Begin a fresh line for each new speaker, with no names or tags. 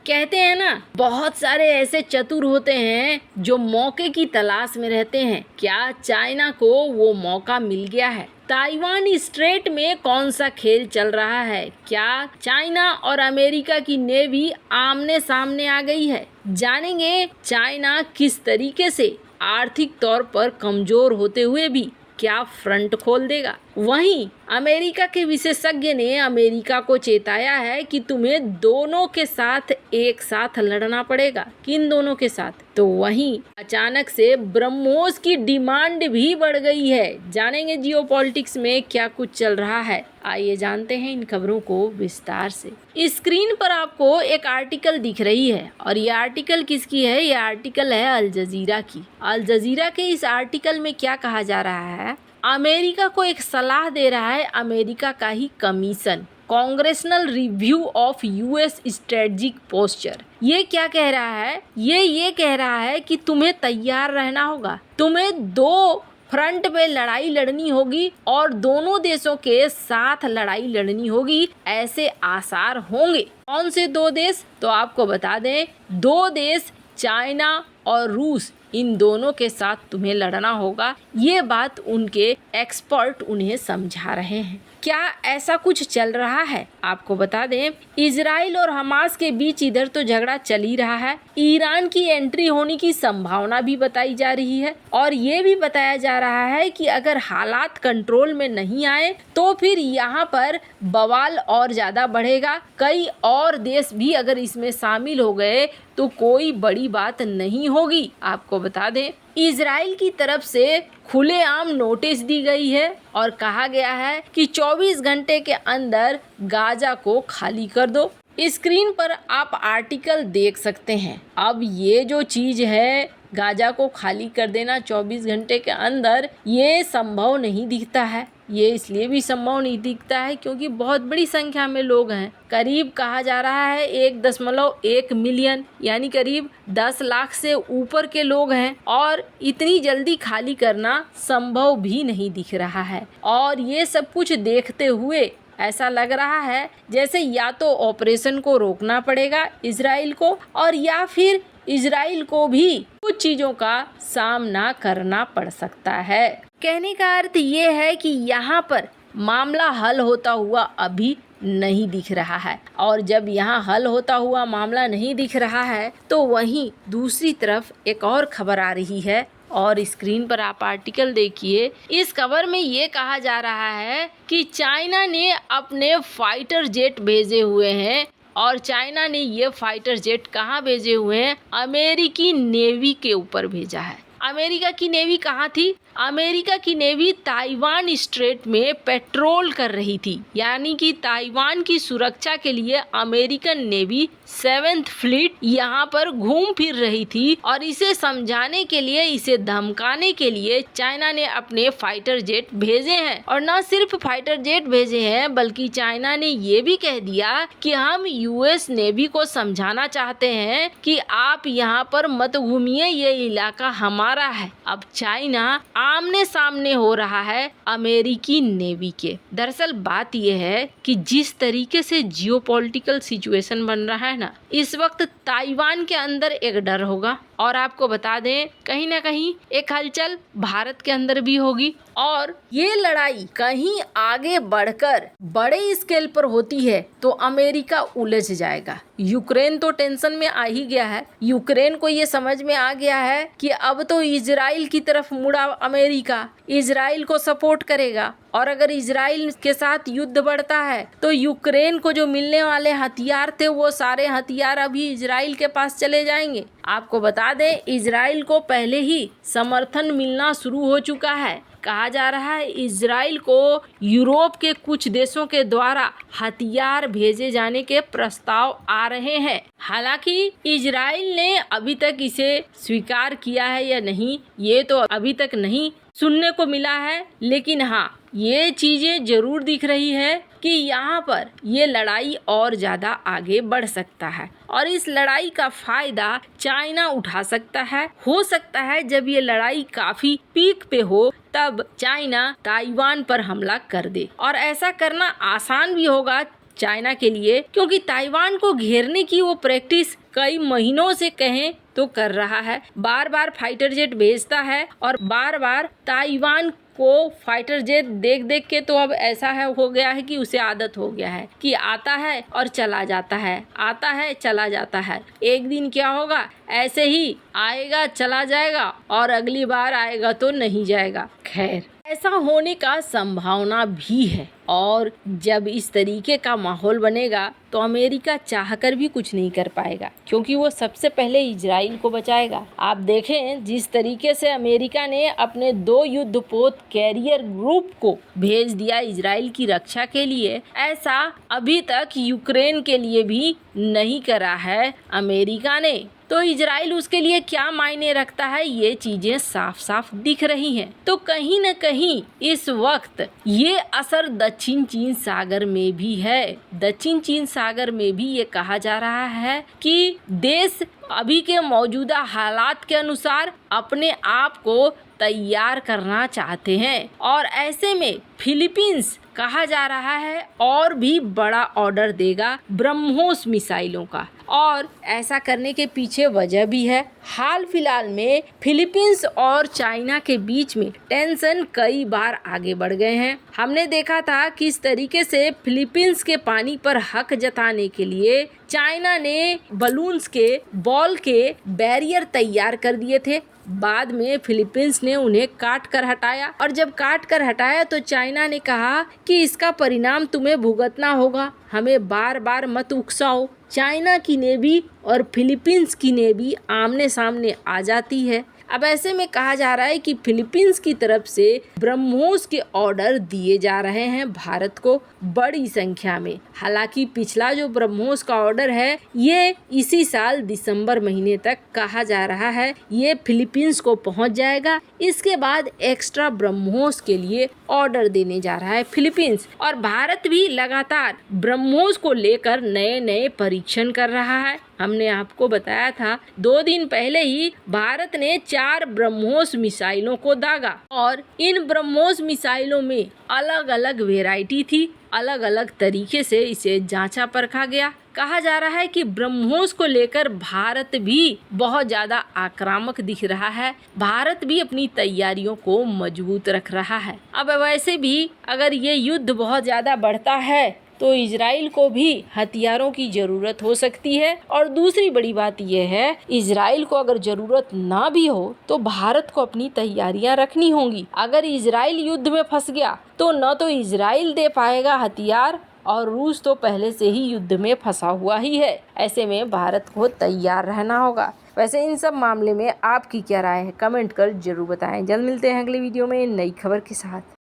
कहते हैं ना, बहुत सारे ऐसे चतुर होते हैं जो मौके की तलाश में रहते हैं। क्या चाइना को वो मौका मिल गया है? ताइवान स्ट्रेट में कौन सा खेल चल रहा है? क्या चाइना और अमेरिका की नेवी आमने सामने आ गई है? जानेंगे चाइना किस तरीके से आर्थिक तौर पर कमजोर होते हुए भी क्या फ्रंट खोल देगा। वहीं अमेरिका के विशेषज्ञ ने अमेरिका को चेताया है कि तुम्हें दोनों के साथ एक साथ लड़ना पड़ेगा। किन दोनों के साथ? तो वहीं अचानक से ब्रह्मोस की डिमांड भी बढ़ गई है। जानेंगे जियोपॉलिटिक्स में क्या कुछ चल रहा है। आइए जानते हैं इन खबरों को विस्तार से। स्क्रीन पर आपको एक आर्टिकल दिख रही है और ये आर्टिकल किसकी है? ये आर्टिकल है अल जजीरा की। अल जजीरा के इस आर्टिकल में क्या कहा जा रहा है? अमेरिका को एक सलाह दे रहा है अमेरिका का ही commission, congressional review of US strategic posture. ये क्या कह रहा है? ये कह रहा है कि तुम्हें तैयार रहना होगा, तुम्हें दो फ्रंट पे लड़ाई लड़नी होगी और दोनों देशों के साथ लड़ाई लड़नी होगी। ऐसे आसार होंगे। कौन से दो देश? तो आपको बता दें, दो देश चाइना और रूस, इन दोनों के साथ तुम्हें लड़ना होगा। ये बात उनके एक्सपर्ट उन्हें समझा रहे हैं। क्या ऐसा कुछ चल रहा है? आपको बता दें, इजराइल और हमास के बीच इधर तो झगड़ा चल ही रहा है। ईरान की एंट्री होने की संभावना भी बताई जा रही है और ये भी बताया जा रहा है कि अगर हालात कंट्रोल में नहीं आए तो फिर यहाँ पर बवाल और ज्यादा बढ़ेगा। कई और देश भी अगर इसमें शामिल हो गए तो कोई बड़ी बात नहीं होगी। आपको बता दें, इजराइल की तरफ से खुलेआम नोटिस दी गई है और कहा गया है कि 24 घंटे के अंदर गाजा को खाली कर दो। स्क्रीन पर आप आर्टिकल देख सकते हैं। अब ये जो चीज है, गाजा को खाली कर देना 24 घंटे के अंदर, ये संभव नहीं दिखता है। ये इसलिए भी संभव नहीं दिखता है क्योंकि बहुत बड़ी संख्या में लोग हैं। करीब कहा जा रहा है 1.1 मिलियन, यानी करीब 10 लाख से ऊपर के लोग हैं और इतनी जल्दी खाली करना संभव भी नहीं दिख रहा है। और ये सब कुछ देखते हुए ऐसा लग रहा है जैसे या तो ऑपरेशन को रोकना पड़ेगा इजराइल को, और या फिर इजराइल को भी कुछ चीजों का सामना करना पड़ सकता है। कहने का अर्थ ये है कि यहाँ पर मामला हल होता हुआ अभी नहीं दिख रहा है, और जब यहाँ हल होता हुआ मामला नहीं दिख रहा है तो वहीं दूसरी तरफ एक और खबर आ रही है और स्क्रीन पर आप आर्टिकल देखिए। इस खबर में ये कहा जा रहा है कि चाइना ने अपने फाइटर जेट भेजे हुए हैं और चाइना ने ये फाइटर जेट कहाँ भेजे हुए हैं? अमेरिकी नेवी के ऊपर भेजा है। अमेरिका की नेवी कहाँ थी? अमेरिका की नेवी ताइवान स्ट्रेट में पेट्रोल कर रही थी, यानी कि ताइवान की सुरक्षा के लिए अमेरिकन नेवी 7th फ्लीट यहाँ पर घूम फिर रही थी और इसे समझाने के लिए, इसे धमकाने के लिए चाइना ने अपने फाइटर जेट भेजे हैं। और न सिर्फ फाइटर जेट भेजे हैं बल्कि चाइना ने ये भी कह दिया कि हम यूएस नेवी को समझाना चाहते हैं कि आप यहाँ पर मत घूमिए, ये इलाका हमारा है। अब चाइना आमने सामने हो रहा है अमेरिकी नेवी के। दरअसल बात यह है कि जिस तरीके से जियोपॉलिटिकल सिचुएशन बन रहा है ना, इस वक्त ताइवान के अंदर एक डर होगा और आपको बता दें कहीं ना कहीं एक हलचल भारत के अंदर भी होगी और ये लड़ाई कहीं आगे बढ़कर बड़े स्केल पर होती है तो अमेरिका उलझ जाएगा। यूक्रेन तो टेंशन में आ ही गया है। यूक्रेन को ये समझ में आ गया है कि अब तो इजराइल की तरफ मुड़ा अमेरिका, इजराइल को सपोर्ट करेगा और अगर इजराइल के साथ युद्ध बढ़ता है तो यूक्रेन को जो मिलने वाले हथियार थे वो सारे हथियार अभी इजराइल के पास चले जाएंगे। आपको बता दें इजराइल को पहले ही समर्थन मिलना शुरू हो चुका है। कहा जा रहा है इजराइल को यूरोप के कुछ देशों के द्वारा हथियार भेजे जाने के प्रस्ताव आ रहे हैं। हालांकि इजराइल ने अभी तक इसे स्वीकार किया है या नहीं ये तो अभी तक नहीं सुनने को मिला है, लेकिन हाँ ये चीजें जरूर दिख रही है कि यहाँ पर ये लड़ाई और ज़्यादा आगे बढ़ सकता है और इस लड़ाई का फायदा चाइना उठा सकता है। हो सकता है जब ये लड़ाई काफी पीक पे हो तब चाइना ताइवान पर हमला कर दे और ऐसा करना आसान भी होगा चाइना के लिए, क्योंकि ताइवान को घेरने की वो प्रैक्टिस कई महीनों से कहें तो कर रहा है। बार बार फाइटर जेट भेजता है और बार बार ताइवान को फाइटर जेट देख देख के तो अब ऐसा है हो गया है कि उसे आदत हो गया है कि आता है और चला जाता है, आता है चला जाता है। एक दिन क्या होगा, ऐसे ही आएगा चला जाएगा और अगली बार आएगा तो नहीं जाएगा। खैर, ऐसा होने का संभावना भी है और जब इस तरीके का माहौल बनेगा तो अमेरिका चाहकर भी कुछ नहीं कर पाएगा, क्योंकि वो सबसे पहले इजराइल को बचाएगा। आप देखें जिस तरीके से अमेरिका ने अपने 2 युद्धपोत कैरियर ग्रुप को भेज दिया इजराइल की रक्षा के लिए, ऐसा अभी तक यूक्रेन के लिए भी नहीं करा है अमेरिका ने। तो इजराइल उसके लिए क्या मायने रखता है, ये चीजें साफ साफ दिख रही हैं। तो कहीं न कहीं इस वक्त ये असर दक्षिण चीन सागर में भी है। दक्षिण चीन सागर में भी ये कहा जा रहा है कि देश अभी के मौजूदा हालात के अनुसार अपने आप को तैयार करना चाहते हैं और ऐसे में फिलीपींस कहा जा रहा है और भी बड़ा ऑर्डर देगा ब्रह्मोस मिसाइलों का। और ऐसा करने के पीछे वजह भी है। हाल फिलहाल में फिलीपींस और चाइना के बीच में टेंशन कई बार आगे बढ़ गए हैं। हमने देखा था किस तरीके से फिलीपींस के पानी पर हक जताने के लिए चाइना ने बलून्स के बॉल के बैरियर तैयार कर दिए थे। बाद में फिलीपींस ने उन्हें काट कर हटाया और जब काट कर हटाया तो चाइना ने कहा कि इसका परिणाम तुम्हें भुगतना होगा, हमें बार बार मत उकसाओ। चाइना की नेवी और फिलीपींस की नेवी आमने सामने आ जाती है। अब ऐसे में कहा जा रहा है कि फिलीपींस की तरफ से ब्रह्मोस के ऑर्डर दिए जा रहे हैं भारत को बड़ी संख्या में। हालांकि पिछला जो ब्रह्मोस का ऑर्डर है ये इसी साल दिसंबर महीने तक कहा जा रहा है ये फिलीपींस को पहुंच जाएगा। इसके बाद एक्स्ट्रा ब्रह्मोस के लिए ऑर्डर देने जा रहा है फिलीपींस और भारत भी लगातार ब्रह्मोस को लेकर नए नए परीक्षण कर रहा है। हमने आपको बताया था 2 दिन पहले ही भारत ने 4 ब्रह्मोस मिसाइलों को दागा और इन ब्रह्मोस मिसाइलों में अलग अलग वेराइटी थी, अलग अलग तरीके से इसे जांचा परखा गया। कहा जा रहा है कि ब्रह्मोस को लेकर भारत भी बहुत ज्यादा आक्रामक दिख रहा है। भारत भी अपनी तैयारियों को मजबूत रख रहा है। अब वैसे भी अगर ये युद्ध बहुत ज्यादा बढ़ता है तो इजराइल को भी हथियारों की जरूरत हो सकती है और दूसरी बड़ी बात यह है इजराइल को अगर जरूरत ना भी हो तो भारत को अपनी तैयारियां रखनी होंगी। अगर इजराइल युद्ध में फंस गया तो न तो इजराइल दे पाएगा हथियार और रूस तो पहले से ही युद्ध में फंसा हुआ ही है। ऐसे में भारत को तैयार रहना होगा। वैसे इन सब मामले में आपकी क्या राय है, कमेंट कर जरूर बताएं। जल्द मिलते हैं अगली वीडियो में नई खबर के साथ।